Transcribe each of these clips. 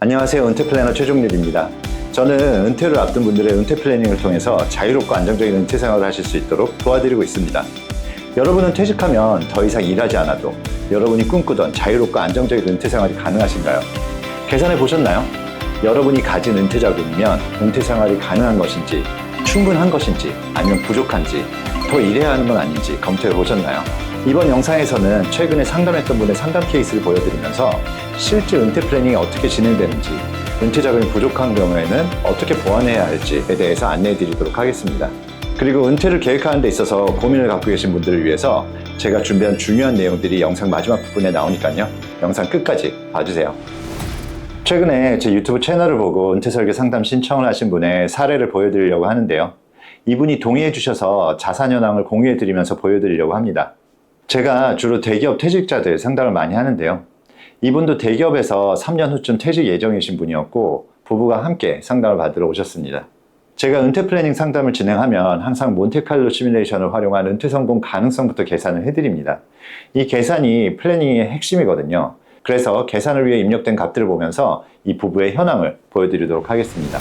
안녕하세요. 은퇴 플래너 최종률입니다. 저는 은퇴를 앞둔 분들의 은퇴 플래닝을 통해서 자유롭고 안정적인 은퇴 생활을 하실 수 있도록 도와드리고 있습니다. 여러분은 퇴직하면 더 이상 일하지 않아도 여러분이 꿈꾸던 자유롭고 안정적인 은퇴 생활이 가능하신가요? 계산해 보셨나요? 여러분이 가진 은퇴 자금이면 은퇴 생활이 가능한 것인지, 충분한 것인지, 아니면 부족한지, 더 일해야 하는 건 아닌지 검토해 보셨나요? 이번 영상에서는 최근에 상담했던 분의 상담 케이스를 보여드리면서 실제 은퇴 플래닝이 어떻게 진행되는지, 은퇴 자금이 부족한 경우에는 어떻게 보완해야 할지에 대해서 안내해 드리도록 하겠습니다. 그리고 은퇴를 계획하는 데 있어서 고민을 갖고 계신 분들을 위해서 제가 준비한 중요한 내용들이 영상 마지막 부분에 나오니까요. 영상 끝까지 봐주세요. 최근에 제 유튜브 채널을 보고 은퇴 설계 상담 신청을 하신 분의 사례를 보여드리려고 하는데요. 이분이 동의해 주셔서 자산 현황을 공유해 드리면서 보여드리려고 합니다. 제가 주로 대기업 퇴직자들 상담을 많이 하는데요. 이분도 대기업에서 3년 후쯤 퇴직 예정이신 분이었고 부부가 함께 상담을 받으러 오셨습니다. 제가 은퇴 플래닝 상담을 진행하면 항상 몬테칼로 시뮬레이션을 활용한 은퇴 성공 가능성부터 계산을 해드립니다. 이 계산이 플래닝의 핵심이거든요. 그래서 계산을 위해 입력된 값들을 보면서 이 부부의 현황을 보여드리도록 하겠습니다.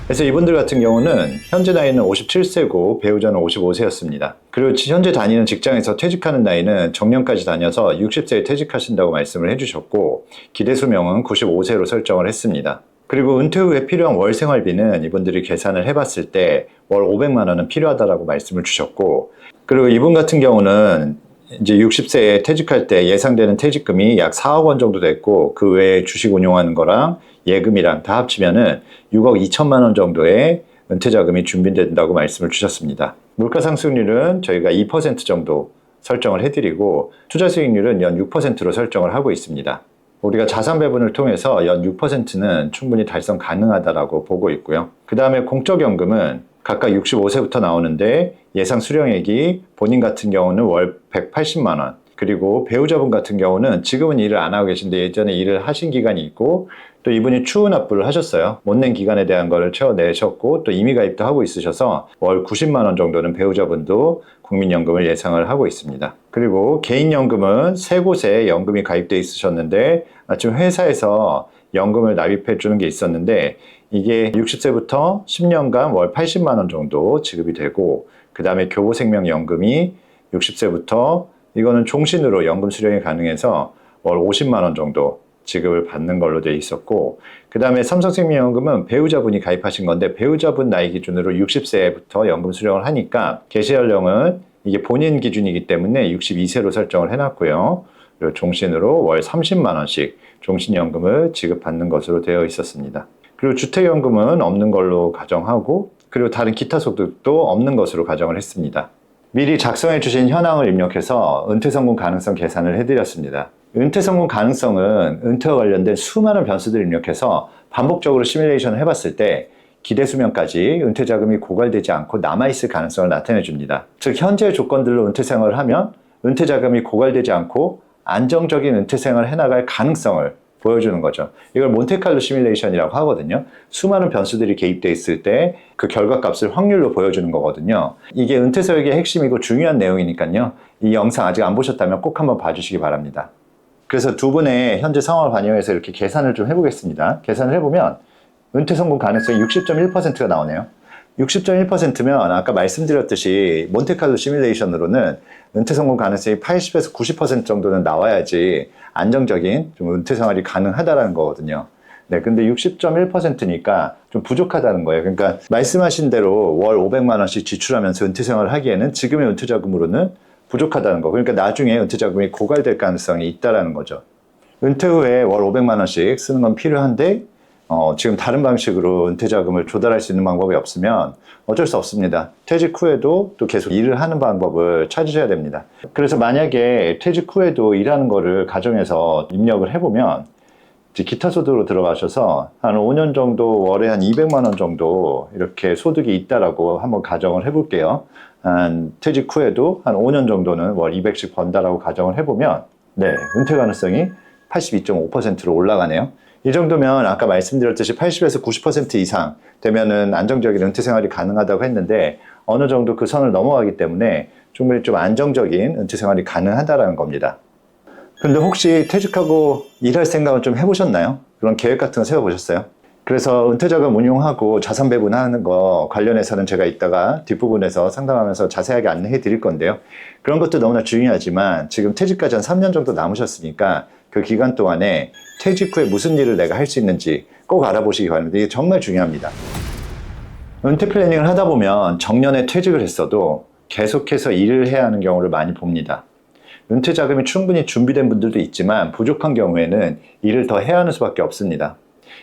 그래서 이분들 같은 경우는 현재 나이는 57세고 배우자는 55세였습니다. 그리고 현재 다니는 직장에서 퇴직하는 나이는 정년까지 다녀서 60세에 퇴직하신다고 말씀을 해주셨고 기대 수명은 95세로 설정을 했습니다. 그리고 은퇴 후에 필요한 월 생활비는 이분들이 계산을 해봤을 때 월 500만 원은 필요하다라고 말씀을 주셨고, 그리고 이분 같은 경우는 이제 60세에 퇴직할 때 예상되는 퇴직금이 약 4억 원 정도 됐고 그 외에 주식 운용하는 거랑 예금이랑 다 합치면은 6억 2천만 원 정도의 은퇴 자금이 준비된다고 말씀을 주셨습니다. 물가 상승률은 저희가 2% 정도 설정을 해드리고 투자 수익률은 연 6%로 설정을 하고 있습니다. 우리가 자산 배분을 통해서 연 6%는 충분히 달성 가능하다라고 보고 있고요. 그 다음에 공적연금은 각각 65세부터 나오는데 예상 수령액이 본인 같은 경우는 월 180만 원, 그리고 배우자분 같은 경우는 지금은 일을 안 하고 계신데 예전에 일을 하신 기간이 있고 또 이분이 추후 납부를 하셨어요. 못 낸 기간에 대한 거를 채워내셨고 또 임의 가입도 하고 있으셔서 월 90만 원 정도는 배우자분도 국민연금을 예상을 하고 있습니다. 그리고 개인연금은 세 곳에 연금이 가입돼 있으셨는데 지금 회사에서 연금을 납입해 주는 게 있었는데 이게 60세부터 10년간 월 80만 원 정도 지급이 되고 그 다음에 교보생명연금이 60세부터 이거는 종신으로 연금 수령이 가능해서 월 50만 원 정도 지급을 받는 걸로 되어 있었고 그 다음에 삼성생명연금은 배우자분이 가입하신 건데 배우자분 나이 기준으로 60세부터 연금 수령을 하니까 개시 연령은 이게 본인 기준이기 때문에 62세로 설정을 해놨고요. 그리고 종신으로 월 30만 원씩 종신연금을 지급받는 것으로 되어 있었습니다. 그리고 주택연금은 없는 걸로 가정하고 그리고 다른 기타 소득도 없는 것으로 가정을 했습니다. 미리 작성해 주신 현황을 입력해서 은퇴 성공 가능성 계산을 해드렸습니다. 은퇴 성공 가능성은 은퇴와 관련된 수많은 변수들을 입력해서 반복적으로 시뮬레이션을 해봤을 때 기대 수명까지 은퇴 자금이 고갈되지 않고 남아있을 가능성을 나타내 줍니다. 즉 현재의 조건들로 은퇴 생활을 하면 은퇴 자금이 고갈되지 않고 안정적인 은퇴 생활을 해나갈 가능성을 보여주는 거죠. 이걸 몬테칼로 시뮬레이션이라고 하거든요. 수많은 변수들이 개입되어 있을 때 그 결과값을 확률로 보여주는 거거든요. 이게 은퇴 설계의 핵심이고 중요한 내용이니까요. 이 영상 아직 안 보셨다면 꼭 한번 봐주시기 바랍니다. 그래서 두 분의 현재 상황을 반영해서 이렇게 계산을 좀 해보겠습니다. 계산을 해보면 은퇴 성공 가능성이 60.1%가 나오네요. 60.1%면 아까 말씀드렸듯이 몬테칼로 시뮬레이션으로는 은퇴 성공 가능성이 80에서 90% 정도는 나와야지 안정적인 좀 은퇴 생활이 가능하다는 거거든요. 네, 근데 60.1%니까 좀 부족하다는 거예요. 그러니까 말씀하신 대로 월 500만 원씩 지출하면서 은퇴 생활을 하기에는 지금의 은퇴 자금으로는 부족하다는 거. 그러니까 나중에 은퇴 자금이 고갈될 가능성이 있다라는 거죠. 은퇴 후에 월 500만 원씩 쓰는 건 필요한데 지금 다른 방식으로 은퇴 자금을 조달할 수 있는 방법이 없으면 어쩔 수 없습니다. 퇴직 후에도 또 계속 일을 하는 방법을 찾으셔야 됩니다. 그래서 만약에 퇴직 후에도 일하는 거를 가정에서 입력을 해보면 기타 소득으로 들어가셔서 한 5년 정도 월에 한 200만 원 정도 이렇게 소득이 있다라고 한번 가정을 해볼게요. 한 퇴직 후에도 한 5년 정도는 월 200씩 번다라고 가정을 해보면 네, 은퇴 가능성이 82.5%로 올라가네요. 이 정도면 아까 말씀드렸듯이 80에서 90% 이상 되면은 안정적인 은퇴 생활이 가능하다고 했는데 어느 정도 그 선을 넘어가기 때문에 충분히 좀 안정적인 은퇴 생활이 가능하다라는 겁니다. 근데 혹시 퇴직하고 일할 생각은 좀 해보셨나요? 그런 계획 같은 거 세워보셨어요? 그래서 은퇴자금 운용하고 자산 배분하는 거 관련해서는 제가 이따가 뒷부분에서 상담하면서 자세하게 안내해 드릴 건데요. 그런 것도 너무나 중요하지만 지금 퇴직까지 한 3년 정도 남으셨으니까 그 기간 동안에 퇴직 후에 무슨 일을 내가 할 수 있는지 꼭 알아보시기 바랍니다. 이게 정말 중요합니다. 은퇴 플래닝을 하다 보면 정년에 퇴직을 했어도 계속해서 일을 해야 하는 경우를 많이 봅니다. 은퇴 자금이 충분히 준비된 분들도 있지만 부족한 경우에는 일을 더 해야 하는 수밖에 없습니다.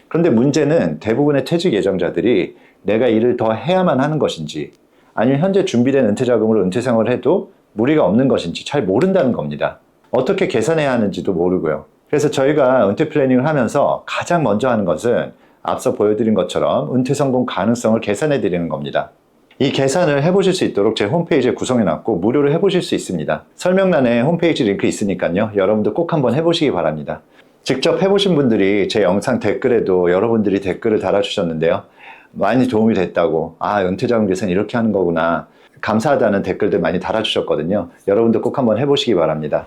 그런데 문제는 대부분의 퇴직 예정자들이 내가 일을 더 해야만 하는 것인지 아니면 현재 준비된 은퇴 자금으로 은퇴 생활을 해도 무리가 없는 것인지 잘 모른다는 겁니다. 어떻게 계산해야 하는지도 모르고요. 그래서 저희가 은퇴 플래닝을 하면서 가장 먼저 하는 것은 앞서 보여드린 것처럼 은퇴 성공 가능성을 계산해 드리는 겁니다. 이 계산을 해보실 수 있도록 제 홈페이지에 구성해놨고 무료로 해보실 수 있습니다. 설명란에 홈페이지 링크 있으니까요. 여러분도 꼭 한번 해보시기 바랍니다. 직접 해보신 분들이 제 영상 댓글에도 여러분들이 댓글을 달아주셨는데요. 많이 도움이 됐다고, 은퇴자금 계산 이렇게 하는 거구나, 감사하다는 댓글들 많이 달아주셨거든요. 여러분도 꼭 한번 해보시기 바랍니다.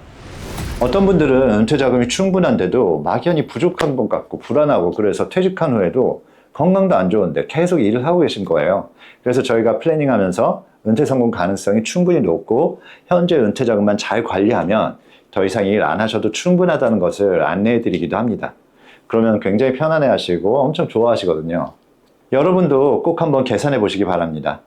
어떤 분들은 은퇴자금이 충분한데도 막연히 부족한 것 같고 불안하고 그래서 퇴직한 후에도 건강도 안 좋은데 계속 일을 하고 계신 거예요. 그래서 저희가 플래닝하면서 은퇴 성공 가능성이 충분히 높고 현재 은퇴자금만 잘 관리하면 더 이상 일 안 하셔도 충분하다는 것을 안내해 드리기도 합니다. 그러면 굉장히 편안해 하시고 엄청 좋아하시거든요. 여러분도 꼭 한번 계산해 보시기 바랍니다.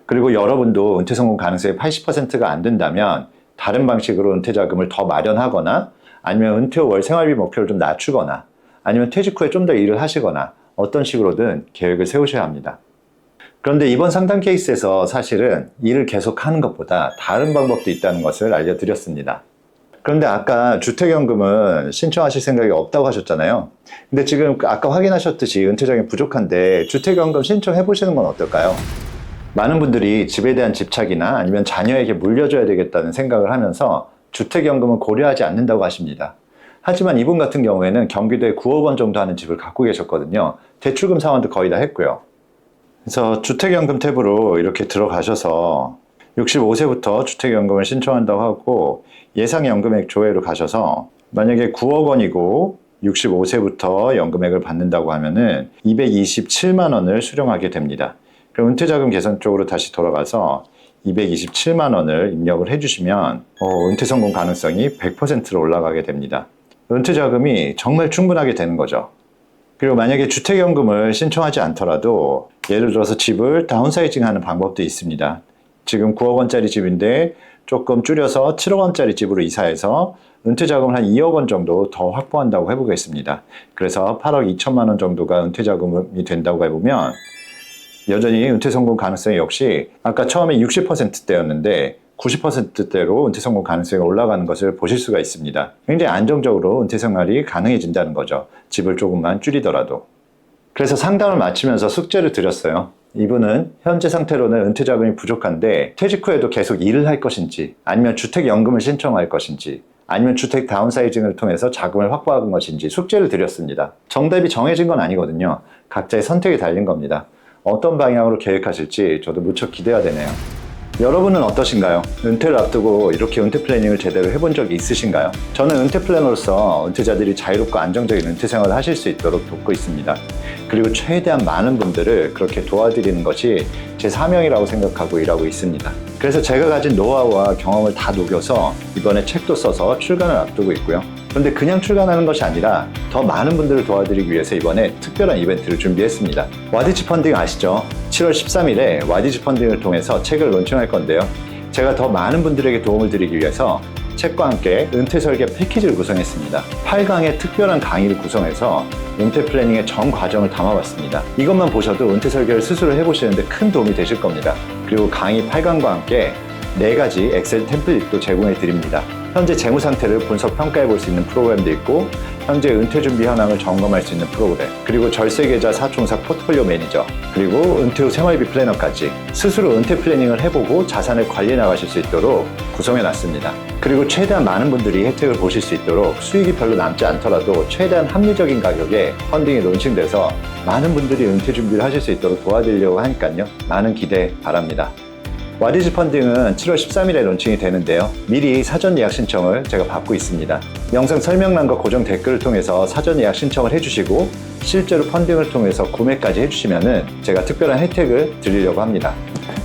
그리고 여러분도 은퇴 성공 가능성이 80%가 안 된다면 다른 방식으로 은퇴 자금을 더 마련하거나 아니면 은퇴 후 월 생활비 목표를 좀 낮추거나 아니면 퇴직 후에 좀 더 일을 하시거나 어떤 식으로든 계획을 세우셔야 합니다. 그런데 이번 상담 케이스에서 사실은 일을 계속 하는 것보다 다른 방법도 있다는 것을 알려드렸습니다. 그런데 아까 주택연금은 신청하실 생각이 없다고 하셨잖아요. 근데 지금 아까 확인하셨듯이 은퇴자금이 부족한데 주택연금 신청해 보시는 건 어떨까요? 많은 분들이 집에 대한 집착이나 아니면 자녀에게 물려줘야 되겠다는 생각을 하면서 주택연금은 고려하지 않는다고 하십니다. 하지만 이분 같은 경우에는 경기도에 9억 원 정도 하는 집을 갖고 계셨거든요. 대출금 상환도 거의 다 했고요. 그래서 주택연금 탭으로 이렇게 들어가셔서 65세부터 주택연금을 신청한다고 하고 예상연금액 조회로 가셔서 만약에 9억 원이고 65세부터 연금액을 받는다고 하면은 227만 원을 수령하게 됩니다. 그럼 은퇴자금 계산 쪽으로 다시 돌아가서 227만 원을 입력을 해주시면 은퇴 성공 가능성이 100%로 올라가게 됩니다. 은퇴자금이 정말 충분하게 되는 거죠. 그리고 만약에 주택연금을 신청하지 않더라도 예를 들어서 집을 다운사이징하는 방법도 있습니다. 지금 9억 원짜리 집인데 조금 줄여서 7억 원짜리 집으로 이사해서 은퇴자금을 한 2억 원 정도 더 확보한다고 해보겠습니다. 그래서 8억 2천만 원 정도가 은퇴자금이 된다고 해보면 여전히 은퇴 성공 가능성이 역시 아까 처음에 60%대였는데 90%대로 은퇴 성공 가능성이 올라가는 것을 보실 수가 있습니다. 굉장히 안정적으로 은퇴 생활이 가능해진다는 거죠. 집을 조금만 줄이더라도. 그래서 상담을 마치면서 숙제를 드렸어요. 이분은 현재 상태로는 은퇴 자금이 부족한데 퇴직 후에도 계속 일을 할 것인지 아니면 주택연금을 신청할 것인지 아니면 주택 다운사이징을 통해서 자금을 확보하는 것인지 숙제를 드렸습니다. 정답이 정해진 건 아니거든요. 각자의 선택이 달린 겁니다. 어떤 방향으로 계획하실지 저도 무척 기대가 되네요. 여러분은 어떠신가요? 은퇴를 앞두고 이렇게 은퇴 플래닝을 제대로 해본 적이 있으신가요? 저는 은퇴 플래너로서 은퇴자들이 자유롭고 안정적인 은퇴 생활을 하실 수 있도록 돕고 있습니다. 그리고 최대한 많은 분들을 그렇게 도와드리는 것이 제 사명이라고 생각하고 일하고 있습니다. 그래서 제가 가진 노하우와 경험을 다 녹여서 이번에 책도 써서 출간을 앞두고 있고요. 그런데 그냥 출간하는 것이 아니라 더 많은 분들을 도와드리기 위해서 이번에 특별한 이벤트를 준비했습니다. 와디즈 펀딩 아시죠? 7월 13일에 와디즈 펀딩을 통해서 책을 론칭할 건데요. 제가 더 많은 분들에게 도움을 드리기 위해서 책과 함께 은퇴 설계 패키지를 구성했습니다. 8강의 특별한 강의를 구성해서 은퇴 플래닝의 전 과정을 담아봤습니다. 이것만 보셔도 은퇴 설계를 스스로 해보시는데 큰 도움이 되실 겁니다. 그리고 강의 8강과 함께 4가지 엑셀 템플릿도 제공해 드립니다. 현재 재무 상태를 분석 평가해 볼 수 있는 프로그램도 있고 현재 은퇴 준비 현황을 점검할 수 있는 프로그램, 그리고 절세 계좌 사총사 포트폴리오 매니저, 그리고 은퇴 후 생활비 플래너까지 스스로 은퇴 플래닝을 해보고 자산을 관리해 나가실 수 있도록 구성해 놨습니다. 그리고 최대한 많은 분들이 혜택을 보실 수 있도록 수익이 별로 남지 않더라도 최대한 합리적인 가격에 펀딩이 론칭돼서 많은 분들이 은퇴 준비를 하실 수 있도록 도와드리려고 하니까요. 많은 기대 바랍니다. 와디즈 펀딩은 7월 13일에 론칭이 되는데요. 미리 사전 예약 신청을 제가 받고 있습니다. 영상 설명란과 고정 댓글을 통해서 사전 예약 신청을 해주시고 실제로 펀딩을 통해서 구매까지 해주시면은 제가 특별한 혜택을 드리려고 합니다.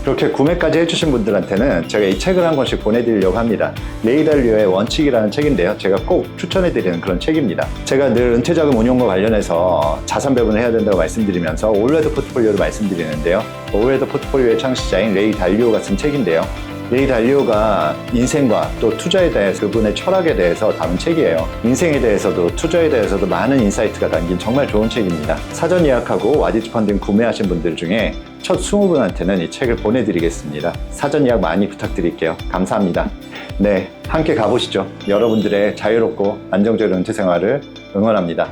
그렇게 구매까지 해주신 분들한테는 제가 이 책을 한 권씩 보내드리려고 합니다. 레이 달리오의 원칙이라는 책인데요. 제가 꼭 추천해드리는 그런 책입니다. 제가 늘 은퇴자금 운용과 관련해서 자산 배분을 해야 된다고 말씀드리면서 올웨더 포트폴리오를 말씀드리는데요. 올웨더 포트폴리오의 창시자인 레이 달리오가 쓴 책인데요. 레이 달리오가 인생과 또 투자에 대해서 그분의 철학에 대해서 다룬 책이에요. 인생에 대해서도 투자에 대해서도 많은 인사이트가 담긴 정말 좋은 책입니다. 사전 예약하고 와디즈 펀딩 구매하신 분들 중에 첫 20분한테는 이 책을 보내드리겠습니다. 사전 예약 많이 부탁드릴게요. 감사합니다. 네, 함께 가보시죠. 여러분들의 자유롭고 안정적인 은퇴 생활을 응원합니다.